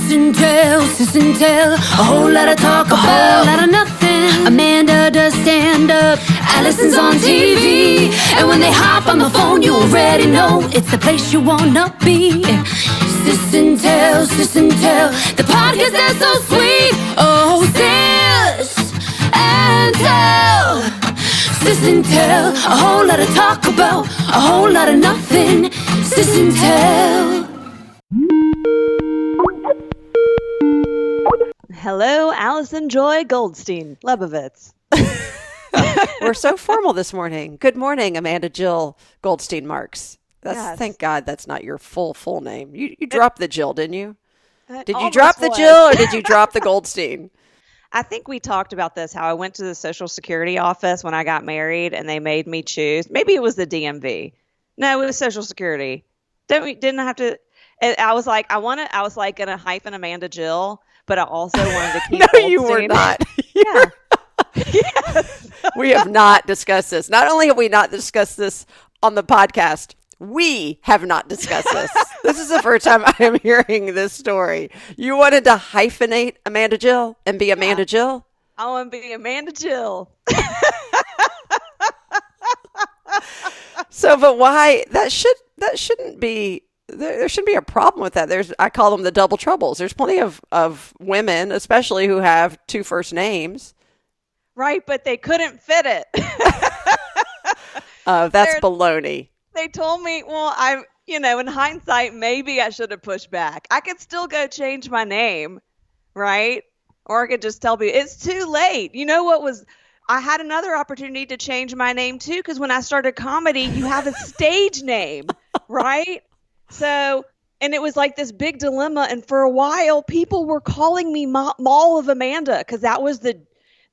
sis and tell, a whole lot of talk about, a whole lot of nothing. Amanda does stand up, Alison's on TV, and when they hop on the phone, you already know it's the place you wanna be. Sis and tell, the podcast that's so sweet. Oh, sis and tell, sis and tell, a whole lot of talk about, a whole lot of nothing. Sis and tell. Hello, Alison Goldstein Lebovitz. We're so formal this morning. Good morning, Amanda Goldstein Marks. Yes. Thank God that's not your full name. You dropped the Jill, didn't you? Did you almost drop the was. Jill or did you drop the Goldstein? I think we talked about this, how I went to the Social Security office when I got married and they made me choose. Maybe it was the DMV. No, it was Social Security. Didn't I have to? I was like, I was like going to hyphen Amanda Jill, but I also wanted to keep No, Goldstein. you were not. Yeah. Yes. We have not discussed this. Not only have we not discussed this on the podcast, we have not discussed this. This is the first time I am hearing this story. You wanted to hyphenate Amanda Jill and be Amanda Jill? I want to be Amanda Jill. So, but why? That shouldn't be. There shouldn't be a problem with that. I call them the double troubles. There's plenty of women, especially who have two first names. Right, but they couldn't fit it. That's baloney. They told me, well, in hindsight, maybe I should have pushed back. I could still go change my name, right? Or I could just tell people it's too late. You know what was? I had another opportunity to change my name too, because when I started comedy, you have a stage name, right? So, and it was like this big dilemma. And for a while, people were calling me Mall of Amanda because that was the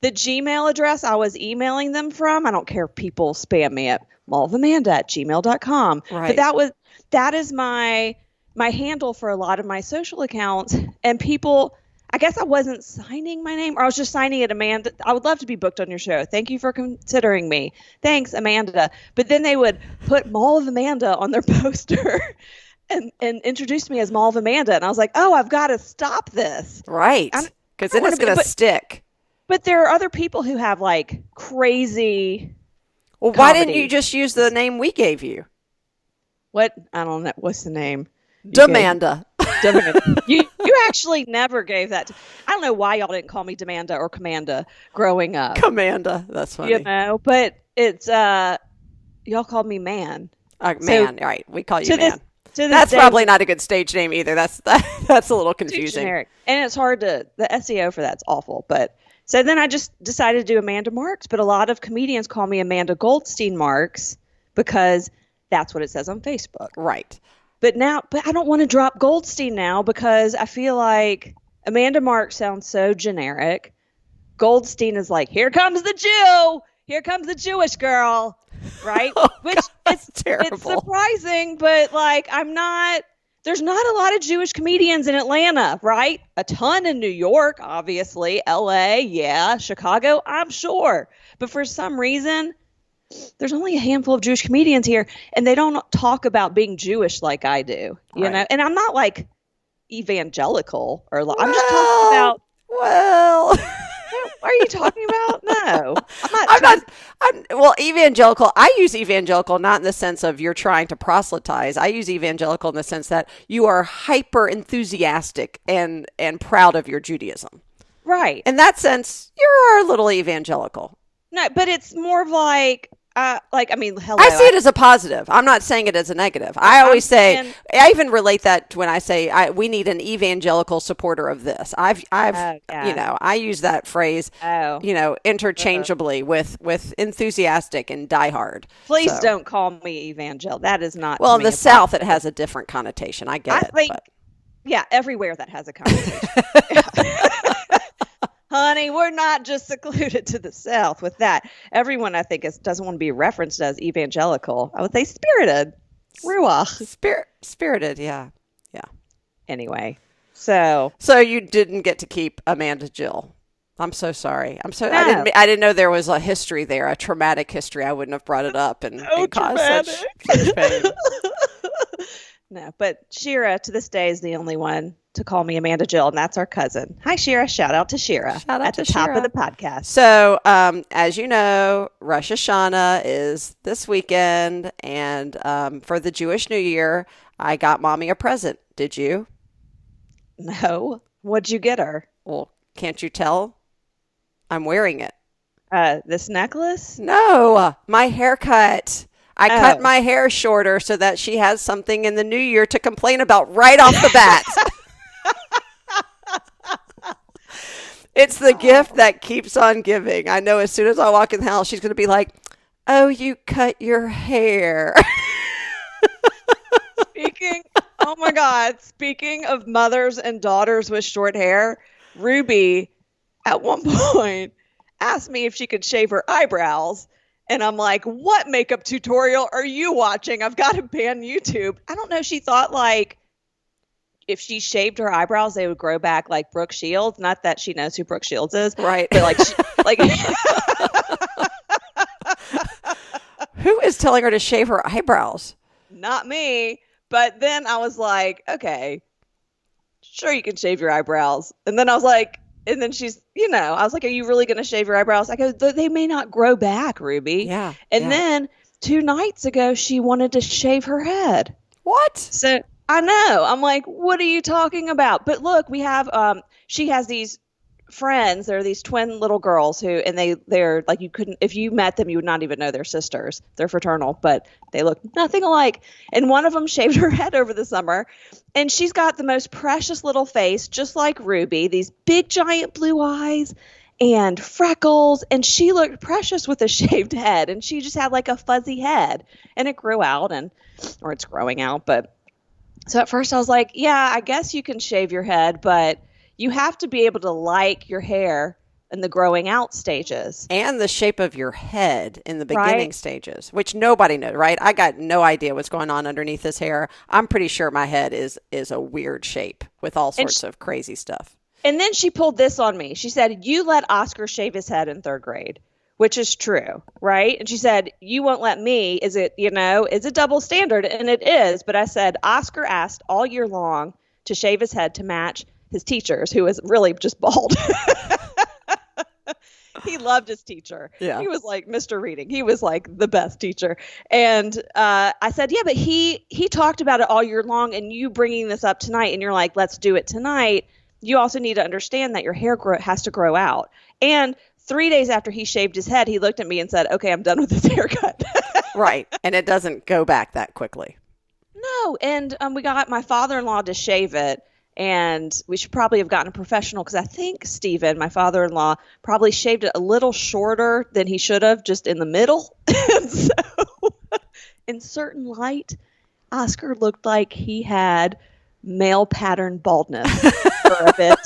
Gmail address I was emailing them from. I don't care if people spam me at mallofamanda@gmail.com. Right. But that is my handle for a lot of my social accounts. And people, I guess I wasn't signing my name, or I was just signing it Amanda. I would love to be booked on your show. Thank you for considering me. Thanks, Amanda. But then they would put Mall of Amanda on their poster and introduce me as Mall of Amanda. And I was like, oh, I've got to stop this. Right. Because then it's going to stick. But there are other people who have like crazy. Well, why didn't you just use the name we gave you? What? I don't know. What's the name? Demanda. You actually never gave that. I don't know why y'all didn't call me Demanda or Commanda growing up. Commanda. That's funny. You know, but it's y'all called me Man. Man, right. We call you Man. That's probably not a good stage name either. That's a little confusing. Generic. And it's hard the SEO for that's awful. But so then I just decided to do Amanda Marks, but a lot of comedians call me Amanda Goldstein Marks because that's what it says on Facebook. Right. But I don't want to drop Goldstein now because I feel like Amanda Marks sounds so generic. Goldstein is like, here comes the Jew. Here comes the Jewish girl. Right? Oh, Which God, that's terrible. It's surprising, but like there's not a lot of Jewish comedians in Atlanta, right? A ton in New York, obviously. LA, yeah. Chicago, I'm sure. But for some reason, there's only a handful of Jewish comedians here, and they don't talk about being Jewish like I do, you know? And I'm not like evangelical I'm just talking about. Well, what are you talking about? No, Well, evangelical. I use evangelical not in the sense of you're trying to proselytize. I use evangelical in the sense that you are hyper enthusiastic and proud of your Judaism. Right. In that sense, you're a little evangelical. No, but it's more of like, hello. I see it as a positive. I'm not saying it as a negative. I always say, I even relate that to when I say we need an evangelical supporter of this. I use that phrase, interchangeably with enthusiastic and diehard. Please don't call me evangelical. That is not. Well, in the South, it has a different connotation. I get it. Yeah, everywhere that has a connotation. Honey, we're not just secluded to the South with that. Everyone, I think, doesn't want to be referenced as evangelical. I would say spirited. Ruach. Spirited, yeah. Anyway, so you didn't get to keep Amanda Jill. I'm so sorry. No. I didn't know there was a history there, a traumatic history. I wouldn't have brought it up and caused such pain. No, but Shira to this day is the only one to call me Amanda Jill, and that's our cousin. Hi, Shira. Shout out to Shira. Shout out at to the top Shira. of the podcast. So, as you know, Rosh Hashanah is this weekend, and for the Jewish New Year, I got Mommy a present. Did you? No. What'd you get her? Well, can't you tell? I'm wearing it. This necklace? No, my haircut. I cut my hair shorter so that she has something in the new year to complain about right off the bat. It's the gift that keeps on giving. I know as soon as I walk in the house, she's going to be like, oh, you cut your hair. Oh my God, speaking of mothers and daughters with short hair, Ruby at one point asked me if she could shave her eyebrows. And I'm like, what makeup tutorial are you watching? I've got to ban YouTube. I don't know. She thought like if she shaved her eyebrows, they would grow back like Brooke Shields. Not that she knows who Brooke Shields is. Right. But like Who is telling her to shave her eyebrows? Not me. But then I was like, okay, sure, you can shave your eyebrows. And then I was like, and then she's, I was like, are you really going to shave your eyebrows? I go, they may not grow back, Ruby. Yeah. And then 2 nights ago, she wanted to shave her head. What? So I know. I'm like, what are you talking about? But look, we have, she has these friends. They're these twin little girls and they're like, if you met them, you would not even know they're sisters. They're fraternal, but they look nothing alike. And one of them shaved her head over the summer, and she's got the most precious little face, just like Ruby, these big giant blue eyes and freckles. And she looked precious with a shaved head, and she just had like a fuzzy head, and it grew out or it's growing out. But so at first I was like, yeah, I guess you can shave your head, but you have to be able to like your hair in the growing out stages. And the shape of your head in the beginning stages, which nobody knows, right? I got no idea what's going on underneath this hair. I'm pretty sure my head is a weird shape with all sorts of crazy stuff. And then she pulled this on me. She said, you let Oscar shave his head in 3rd grade, which is true, right? And she said, you won't let me. Is it, it's a double standard? And it is. But I said, Oscar asked all year long to shave his head to match his teachers, who is really just bald. He loved his teacher. Yeah. He was like Mr. Reading. He was like the best teacher. And I said, yeah, but he talked about it all year long, and you bringing this up tonight, and you're like, let's do it tonight. You also need to understand that your hair has to grow out. And 3 days after he shaved his head, he looked at me and said, okay, I'm done with this haircut. Right. And it doesn't go back that quickly. No. And we got my father-in-law to shave it. And we should probably have gotten a professional, because I think Steven, my father-in-law, probably shaved it a little shorter than he should have, just in the middle. And so in certain light, Oscar looked like he had male pattern baldness for a bit.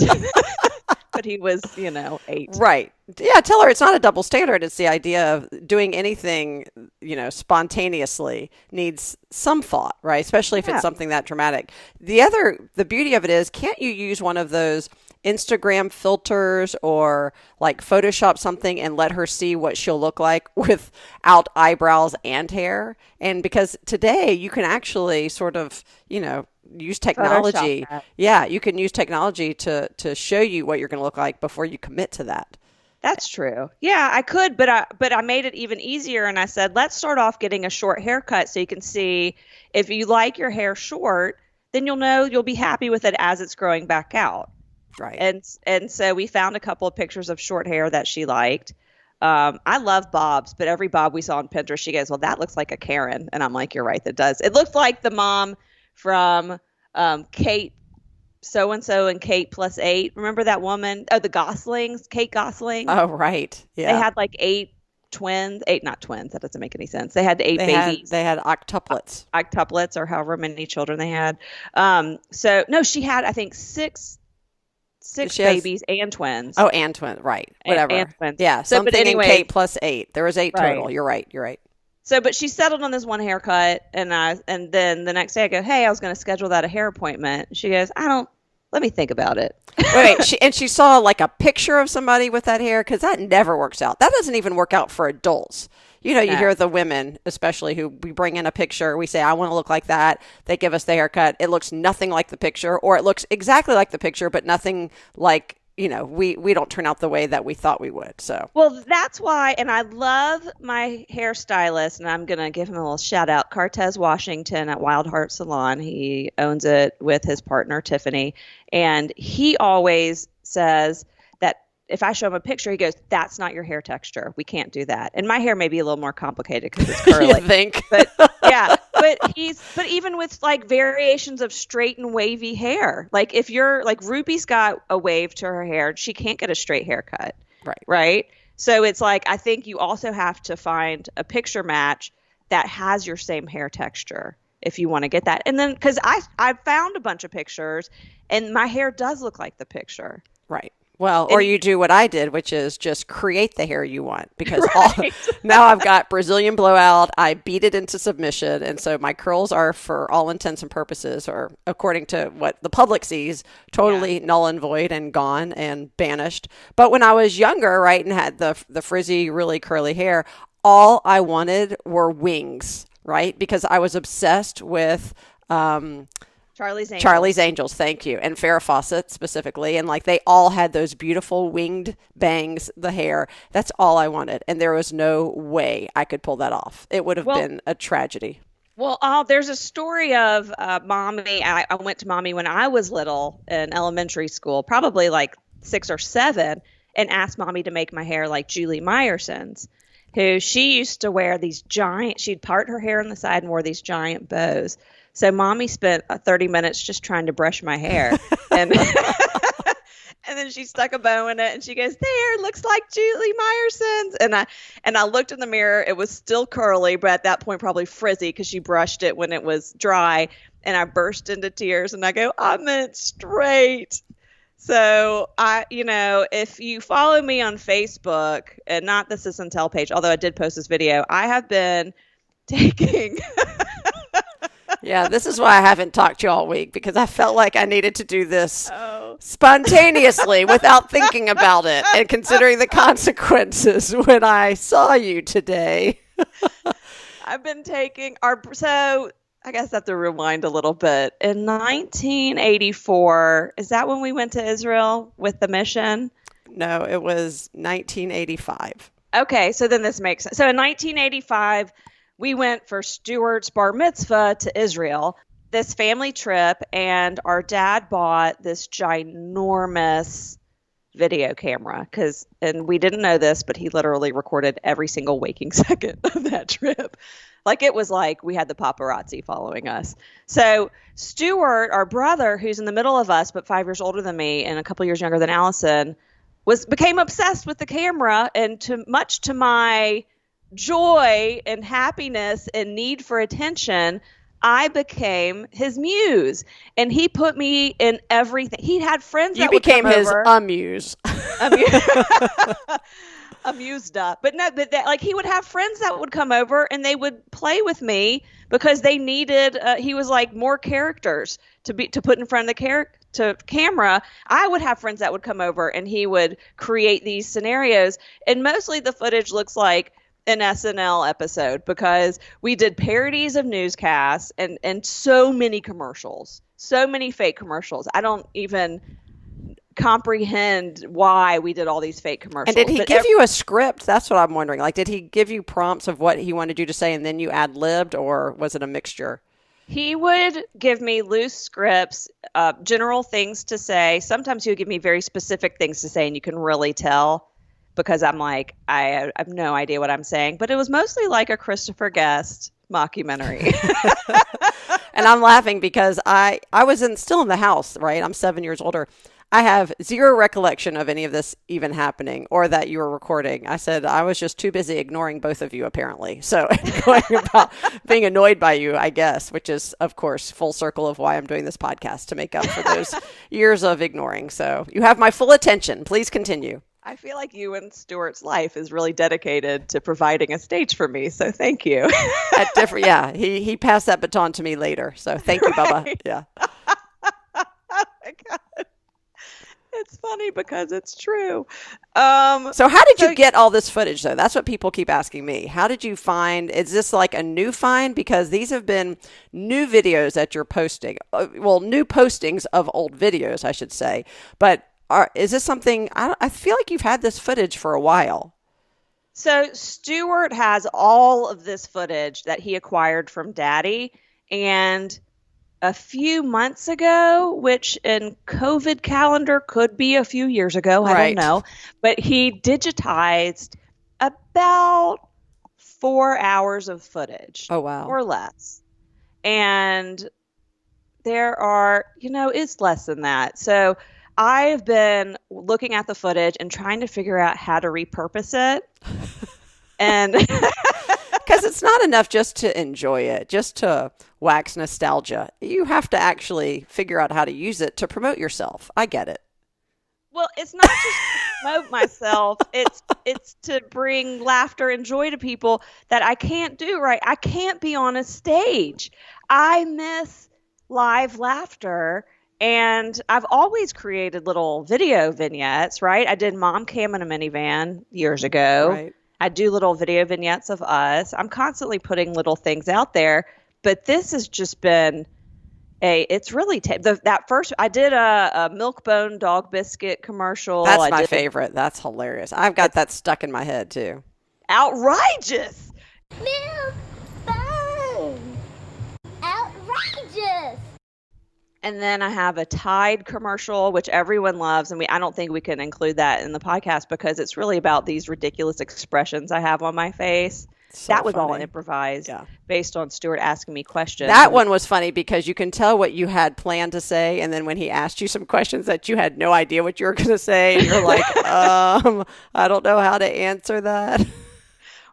But he was, 8. Right. Yeah, tell her it's not a double standard. It's the idea of doing anything, spontaneously needs some thought, right? Especially if it's something that dramatic. The beauty of it is, can't you use one of those Instagram filters or like Photoshop something and let her see what she'll look like without eyebrows and hair? And because today you can actually sort of, use technology. Yeah, you can use technology to show you what you're going to look like before you commit to that. That's true. Yeah, I could, but I made it even easier, and I said, let's start off getting a short haircut so you can see if you like your hair short, then you'll know you'll be happy with it as it's growing back out. Right. And so we found a couple of pictures of short hair that she liked. I love bobs, but every bob we saw on Pinterest, she goes, well, that looks like a Karen. And I'm like, you're right, that does. It looks like the mom from Kate so-and-so and Kate plus 8. Remember that woman? Oh, the Goslings, Kate Gosling. Oh, right. Yeah. They had like 8 twins. 8, not twins. That doesn't make any sense. They had 8 babies. They had octuplets. Octuplets, or however many children they had. So, no, she had, I think, 6 babies and twins. Oh, and twins. Right. Whatever. And twins. Yeah. So, something in Kate plus 8. There was 8 total. You're right. So, but she settled on this one haircut, and then the next day I go, hey, I was going to schedule that a hair appointment. She goes, Let me think about it. Wait, she saw like a picture of somebody with that hair, because that never works out. That doesn't even work out for adults. You know, you hear the women, especially, who we bring in a picture. We say, I want to look like that. They give us the haircut. It looks nothing like the picture, or it looks exactly like the picture, but nothing like, you know, we don't turn out the way that we thought we would. So, well, that's why. And I love my hairstylist, and I'm going to give him a little shout out, Cartez Washington at Wild Heart Salon. He owns it with his partner, Tiffany. And he always says that if I show him a picture, he goes, that's not your hair texture. We can't do that. And my hair may be a little more complicated because it's curly. You think? But yeah, but even with like variations of straight and wavy hair, like if you're like Ruby's got a wave to her hair, she can't get a straight haircut. Right. So it's like, I think you also have to find a picture match that has your same hair texture if you want to get that. And then, because I found a bunch of pictures and my hair does look like the picture. Right. Well, or you do what I did, which is just create the hair you want, because now I've got Brazilian blowout. I beat it into submission. And so my curls are, for all intents and purposes, or according to what the public sees, totally null and void and gone and banished. But when I was younger, right, and had the frizzy, really curly hair, all I wanted were wings, right? Because I was obsessed with Charlie's Angels, thank you. And Farrah Fawcett specifically. And like, they all had those beautiful winged bangs, the hair. That's all I wanted. And there was no way I could pull that off. It would have been a tragedy. Well, there's a story of Mommy. I went to Mommy when I was little in elementary school, probably like 6 or 7, and asked Mommy to make my hair like Julie Meyerson's, who she used to wear these giant, she'd part her hair on the side and wore these giant bows. So Mommy spent 30 minutes just trying to brush my hair. And and then she stuck a bow in it and she goes, there, looks like Julie Meyerson's. And I looked in the mirror. It was still curly, but at that point probably frizzy because she brushed it when it was dry. And I burst into tears and I go, I meant straight. So if you follow me on Facebook, and not the Sis and Tell page, although I did post this video, I have been taking Yeah, this is why I haven't talked to you all week, because I felt like I needed to do this spontaneously without thinking about it and considering the consequences when I saw you today. I've been taking so I guess I have to rewind a little bit. In 1984, is that when we went to Israel with the mission? No, it was 1985. Okay, so then this makes sense. So in 1985, we went for Stuart's bar mitzvah to Israel, this family trip, and our dad bought this ginormous video camera and we didn't know this, but he literally recorded every single waking second of that trip. Like, it was like we had the paparazzi following us. So Stuart, our brother, who's in the middle of us, but 5 years older than me and a couple years younger than Allison, became obsessed with the camera, and much to my joy and happiness and need for attention, I became his muse, and he put me in everything. He had friends that would come over. You became his amuse. Amused up. But no, like, he would have friends that would come over and they would play with me because they needed, he was like more characters to put in front of the camera. I would have friends that would come over and he would create these scenarios. And mostly the footage looks like an SNL episode because we did parodies of newscasts and so many commercials, so many fake commercials. I don't even comprehend why we did all these fake commercials. And did he give you a script? That's what I'm wondering. Like, did he give you prompts of what he wanted you to say and then you ad-libbed, or was it a mixture? He would give me loose scripts, general things to say. Sometimes he would give me very specific things to say, and you can really tell because I'm like, I have no idea what I'm saying. But it was mostly like a Christopher Guest mockumentary. And I'm laughing because I was still in the house, right? I'm 7 years older. I have zero recollection of any of this even happening or that you were recording. I said I was just too busy ignoring both of you, apparently. So going about being annoyed by you, I guess, which is, of course, full circle of why I'm doing this podcast, to make up for those years of ignoring. So you have my full attention. Please continue. I feel like you and Stuart's life is really dedicated to providing a stage for me. So thank you. Yeah, he passed that baton to me later. So thank you, Bubba. Yeah. my God. It's funny because it's true. So how did you get all this footage, though? That's what people keep asking me. How did you find, is this like a new find? Because these have been new videos that you're posting. Well, new postings of old videos, I should say. But is this something, I feel like you've had this footage for a while. So Stuart has all of this footage that he acquired from Daddy. And a few months ago, which in COVID calendar could be a few years ago, I don't know, but he digitized about 4 hours of footage. Oh, wow. Or less. And there are, it's less than that. So I've been looking at the footage and trying to figure out how to repurpose it. And because it's not enough just to enjoy it, just to wax nostalgia. You have to actually figure out how to use it to promote yourself. I get it. Well, it's not just to promote myself. It's to bring laughter and joy to people that I can't do, right? I can't be on a stage. I miss live laughter. And I've always created little video vignettes, right? I did Mom Cam in a Minivan years ago. Right. I do little video vignettes of us. I'm constantly putting little things out there, but this has just been it's really, that first, I did a Milk-Bone dog biscuit commercial. That's my favorite. That's hilarious. I've got that stuck in my head too. Outrageous. Milk-Bone. Outrageous. And then I have a Tide commercial, which everyone loves. And I don't think we can include that in the podcast because it's really about these ridiculous expressions I have on my face. So that was funny. All improvised based on Stuart asking me questions. That one was funny because you can tell what you had planned to say. And then when he asked you some questions that you had no idea what you were going to say, and you're like, I don't know how to answer that.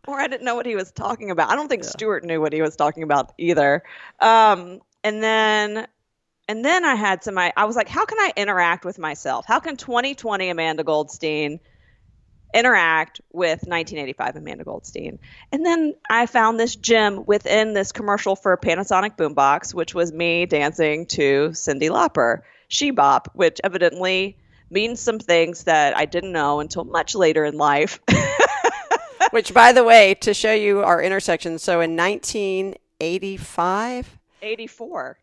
Or I didn't know what he was talking about. I don't think Stuart knew what he was talking about either. And then I had I was like, how can I interact with myself? How can 2020 Amanda Goldstein interact with 1985 Amanda Goldstein? And then I found this gem within this commercial for a Panasonic boombox, which was me dancing to Cyndi Lauper, She Bop, which evidently means some things that I didn't know until much later in life. Which, by the way, to show you our intersection, so in 1985... 84.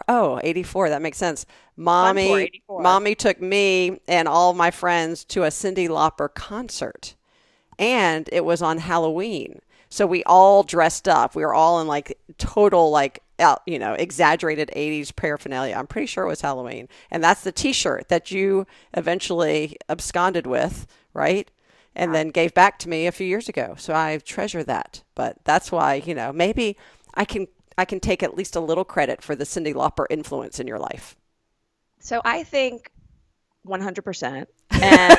Oh, 84. That makes sense. Mommy took me and all my friends to a Cyndi Lauper concert. And it was on Halloween. So we all dressed up. We were all in like total exaggerated 80s paraphernalia. I'm pretty sure it was Halloween. And that's the t-shirt that you eventually absconded with, right? And then gave back to me a few years ago. So I treasure that. But that's why, maybe I can take at least a little credit for the Cyndi Lauper influence in your life. So I think 100%. And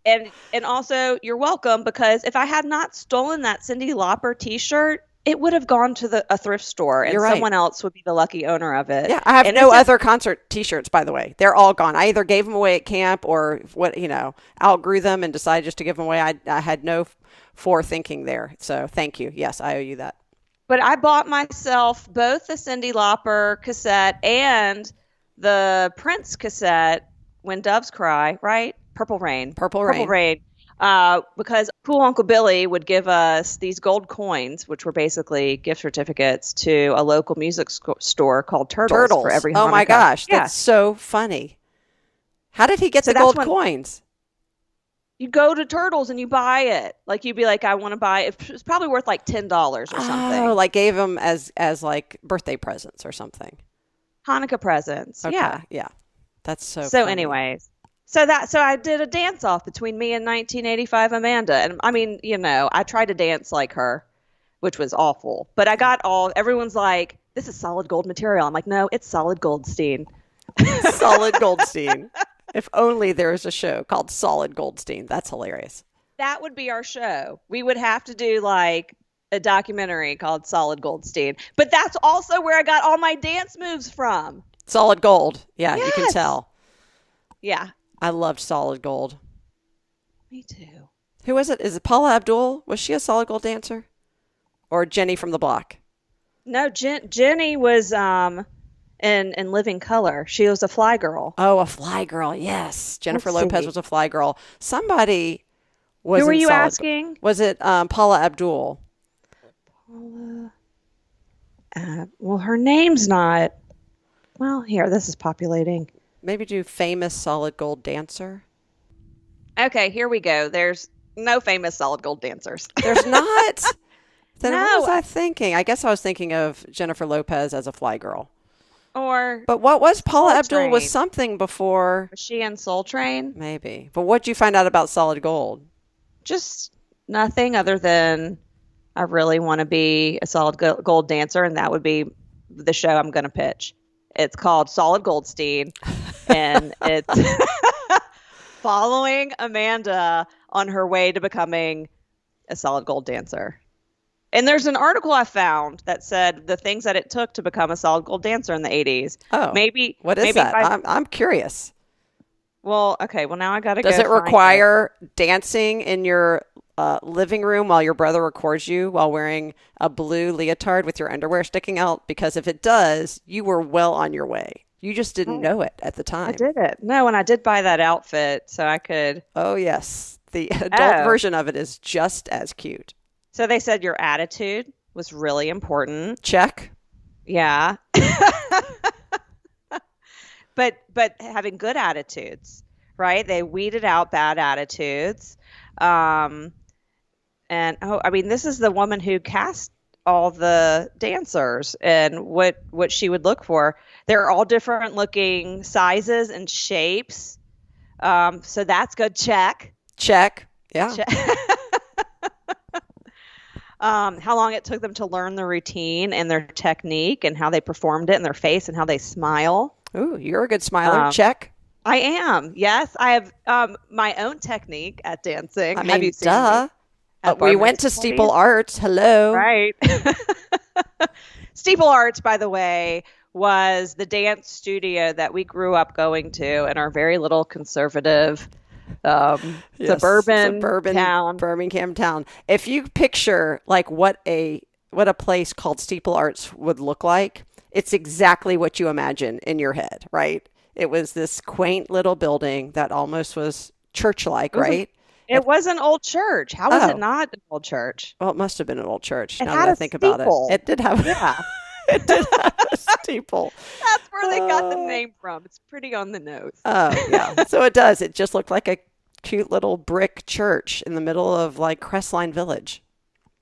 and also you're welcome, because if I had not stolen that Cyndi Lauper t-shirt, it would have gone to a thrift store and someone else would be the lucky owner of it. Yeah, I have no other concert t-shirts, by the way. They're all gone. I either gave them away at camp or outgrew them and decided just to give them away. I had no forethinking there. So thank you. Yes, I owe you that. But I bought myself both the Cyndi Lauper cassette and the Prince cassette, When Doves Cry, right? Purple Rain. Because cool Uncle Billy would give us these gold coins, which were basically gift certificates to a local music store called Turtles for every Hanukkah. Oh my gosh, that's so funny. How did he get the gold coins? You go to Turtles and you buy it. Like you'd be like, I want to buy it. It's probably worth like $10 or something. Oh, like gave them as like birthday presents or something. Hanukkah presents. Okay. Yeah. Yeah. That's so funny. Anyways. So I did a dance off between me and 1985 Amanda. And I mean, I tried to dance like her, which was awful. But everyone's like, this is solid gold material. I'm like, no, it's Solid Goldstein. Solid Goldstein. If only there was a show called Solid Goldstein. That's hilarious. That would be our show. We would have to do like a documentary called Solid Goldstein. But that's also where I got all my dance moves from. Solid Gold. Yeah, yes. You can tell. Yeah. I loved Solid Gold. Me too. Who was it? Is it Paula Abdul? Was she a Solid Gold dancer? Or Jenny from the Block? No, Jenny was in Living Color. She was a fly girl. Oh, a fly girl. Yes. Jennifer Lopez was a fly girl. Somebody was Who were you Solid asking? Was it Paula Abdul? Paula. Well, her name's not. Well, here, this is populating. Maybe do famous solid gold dancer. Okay, here we go. There's no famous solid gold dancers. There's not? Then No. what was I thinking? I guess I was thinking of Jennifer Lopez as a fly girl. But what was Paula Abdul was something before. Was she in Soul Train? Maybe. But what'd you find out about solid gold? Just nothing other than I really want to be a solid gold dancer, and that would be the show I'm going to pitch. It's called Solid Goldstein, and it's following Amanda on her way to becoming a solid gold dancer. And there's an article I found that said the things that it took to become a solid gold dancer in the 80s. Oh, maybe. What is that? I'm curious. Well, okay. Well, now I got to go. Does it require dancing in your living room while your brother records you while wearing a blue leotard with your underwear sticking out? Because if it does, you were well on your way. You just didn't know it at the time. I did it. No, and I did buy that outfit so I could. Oh, yes. The adult version of it is just as cute. So they said your attitude was really important. Check. Yeah. But having good attitudes, right? They weeded out bad attitudes. And this is the woman who cast all the dancers and what she would look for. They're all different looking sizes and shapes. So that's good. Check. Yeah. Check. How long it took them to learn the routine and their technique and how they performed it and their face and how they smile. Ooh, you're a good smiler. Check. I am. Yes, I have my own technique at dancing. Have you seen duh. We went to Steeple Arts. Hello. Right. Steeple Arts, by the way, was the dance studio that we grew up going to in our very little conservative suburban town. Birmingham town. If you picture like what a place called Steeple Arts would look like, it's exactly what you imagine in your head, right? It was this quaint little building that almost was church-like, right? It was an old church. How was it not an old church? Well, it must have been an old church. It now had that I a think steeple. about it, it did have. Yeah. It did have a steeple. That's where they got the name from. It's pretty on the nose. Oh, yeah. So it does. It just looked like a cute little brick church in the middle of like Crestline Village.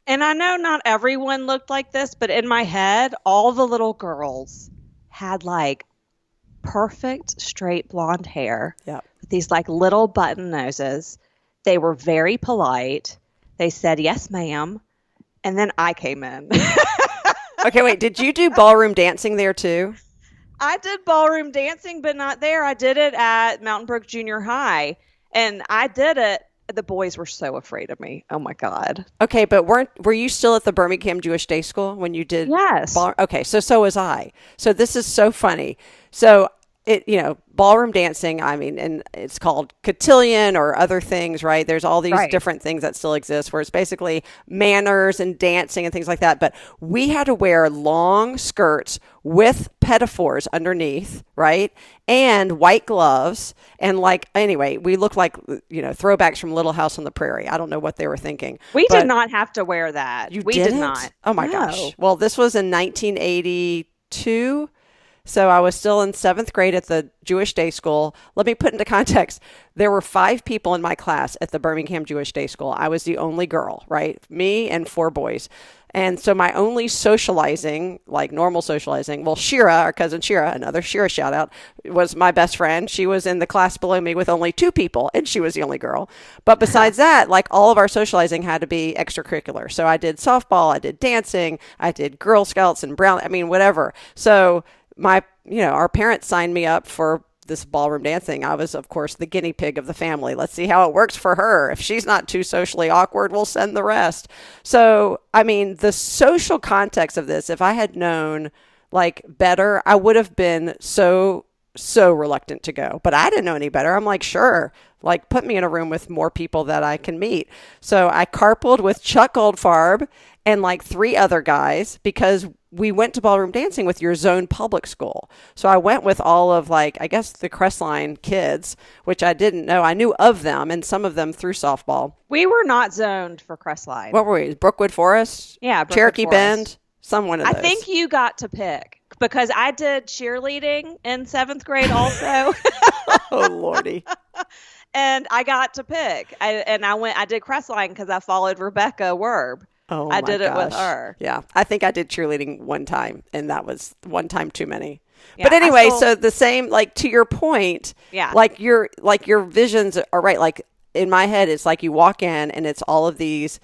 And I know not everyone looked like this, but in my head, all the little girls had like perfect straight blonde hair. Yep. With these like little button noses. They were very polite. They said, "Yes, ma'am." And then I came in. Okay, wait. Did you do ballroom dancing there too? I did ballroom dancing, but not there. I did it at Mountain Brook Junior High. And I did it. The boys were so afraid of me. Oh, my God. Okay, but were you still at the Birmingham Jewish Day School when you did? Yes. Okay, so was I. So this is so funny. So ballroom dancing, and it's called cotillion or other things, right? There's all these different things that still exist where it's basically manners and dancing and things like that. But we had to wear long skirts with pinafores underneath, right? And white gloves. And anyway, we looked like, throwbacks from Little House on the Prairie. I don't know what they were thinking. We did not have to wear that. We did not. Oh my gosh. Well, this was in 1982. So I was still in 7th grade at the Jewish Day School. Let me put into context. There were 5 people in my class at the Birmingham Jewish Day School. I was the only girl, right? Me and 4 boys. And so my only socializing, like normal socializing, well, Shira, our cousin Shira, another Shira shout out, was my best friend. She was in the class below me with only 2 people, and she was the only girl. But besides that, all of our socializing had to be extracurricular. So I did softball, I did dancing, I did Girl Scouts and whatever. So our parents signed me up for this ballroom dancing. I was, of course, the guinea pig of the family. Let's see how it works for her. If she's not too socially awkward, we'll send the rest. So, the social context of this, if I had known better, I would have been so reluctant to go. But I didn't know any better. I'm like, sure, put me in a room with more people that I can meet. So I carpooled with Chuck Goldfarb and 3 other guys because we went to ballroom dancing with your zone public school. So I went with all of like, I guess the Crestline kids, which I didn't know. I knew of them and some of them through softball. We were not zoned for Crestline. What were we? Brookwood Forest? Yeah. Brookwood Cherokee Forest. Bend? Some one of those. I think you got to pick because I did cheerleading in 7th grade also. Oh, Lordy. And I got to pick. I did Crestline because I followed Rebecca Werb. Oh, I did it with her. Yeah. I think I did cheerleading one time, and that was one time too many. Yeah, but anyway, so the same, like to your point, yeah. like your visions are right. Like in my head, it's like you walk in and it's all of these,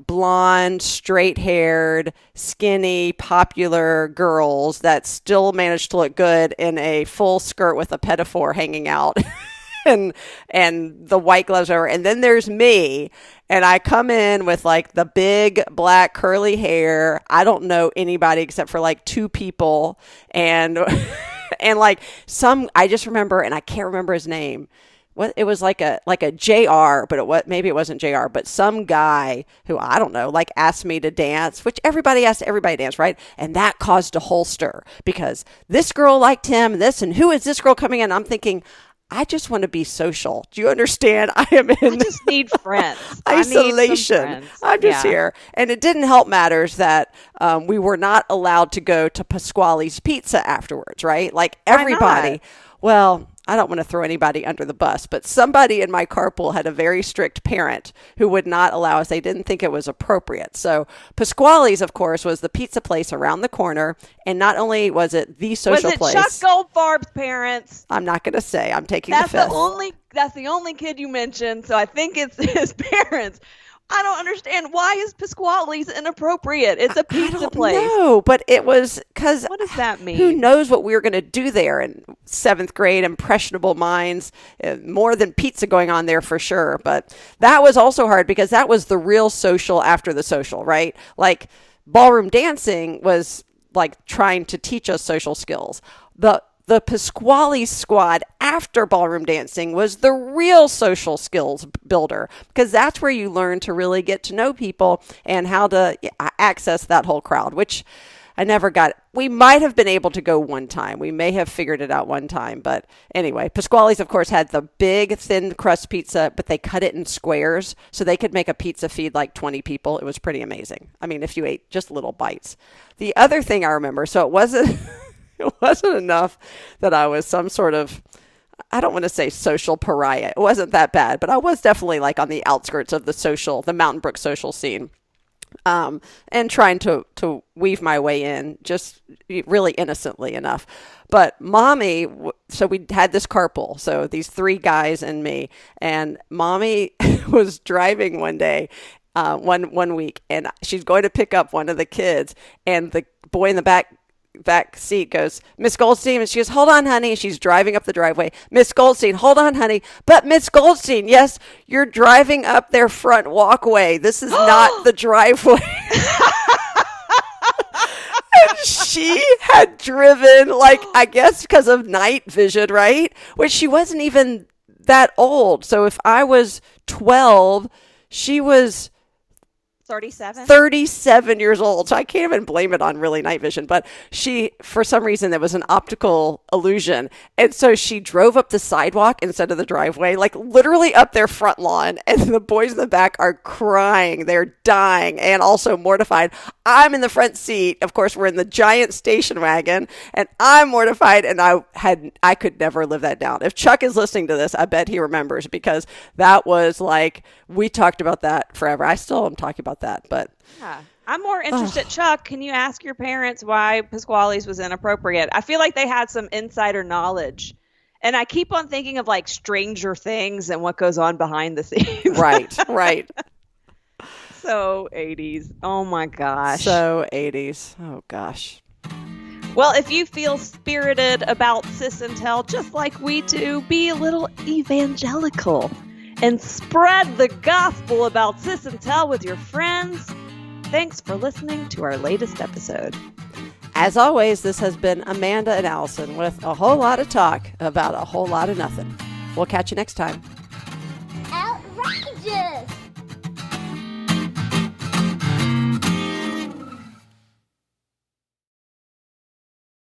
blonde, straight haired, skinny, popular girls that still manage to look good in a full skirt with a pinafore hanging out. and the white gloves over. And then there's me, and I come in with like the big black curly hair. I don't know anybody except for like 2 people. And like I just remember, and I can't remember his name. It was like a JR, but maybe it wasn't JR, but some guy who I don't know, like asked me to dance, which everybody asked everybody to dance, right? And that caused a whole stir because this girl liked him, and who is this girl coming in? I'm thinking, I just want to be social. Do you understand? I just need friends. Isolation. I'm just here. And it didn't help matters that we were not allowed to go to Pasquale's Pizza afterwards, right? Like everybody. Well, I don't want to throw anybody under the bus, but somebody in my carpool had a very strict parent who would not allow us. They didn't think it was appropriate. So Pasquale's, of course, was the pizza place around the corner. And not only was it the social place. Was it Chuck Goldfarb's parents? I'm not going to say. I'm taking the fifth. That's the only kid you mentioned, so I think it's his parents. I don't understand. Why is Pasquale's inappropriate? It's a pizza place. No, but it was because. What does that mean? Who knows what we were going to do there in 7th grade? Impressionable minds, more than pizza going on there for sure. But that was also hard because that was the real social after the social, right? Like ballroom dancing was like trying to teach us social skills. The Pasquale squad after ballroom dancing was the real social skills builder because that's where you learn to really get to know people and how to access that whole crowd, which I never got. We might have been able to go one time. We may have figured it out one time. But anyway, Pasquale's, of course, had the big thin crust pizza, but they cut it in squares so they could make a pizza feed like 20 people. It was pretty amazing. I mean, if you ate just little bites. The other thing I remember, so it wasn't... It wasn't enough that I was some sort of, I don't want to say social pariah. It wasn't that bad, but I was definitely like on the outskirts of the Mountain Brook social scene, and trying to weave my way in just really innocently enough. But mommy, so we had this carpool, so these 3 guys and me, and mommy was driving one day, one week, and she's going to pick up one of the kids, and the boy in the back seat goes, Miss Goldstein, and she goes, hold on, honey. And she's driving up the driveway. Miss Goldstein, hold on, honey. But Miss Goldstein, yes, you're driving up their front walkway. This is not the driveway. And she had driven, like, I guess because of night vision, right? Which she wasn't even that old. So if I was 12, she was 37 years old. So I can't even blame it on really night vision. But she, for some reason, there was an optical illusion. And so she drove up the sidewalk instead of the driveway, like literally up their front lawn. And the boys in the back are crying. They're dying and also mortified. I'm in the front seat. Of course, we're in the giant station wagon. And I'm mortified. And I could never live that down. If Chuck is listening to this, I bet he remembers because that was like, we talked about that forever. I still am talking about that, but yeah. I'm more interested. Chuck, can you ask your parents why Pasquale's was inappropriate? I feel like they had some insider knowledge, and I keep on thinking of like Stranger Things and what goes on behind the scenes. Right. So 80s. Oh my gosh. So 80s. Oh gosh. Well, if you feel spirited about Sis and Tell just like we do, be a little evangelical and spread the gospel about Sis and Tell with your friends. Thanks for listening to our latest episode. As always, this has been Amanda and Allison with a whole lot of talk about a whole lot of nothing. We'll catch you next time. Outrageous!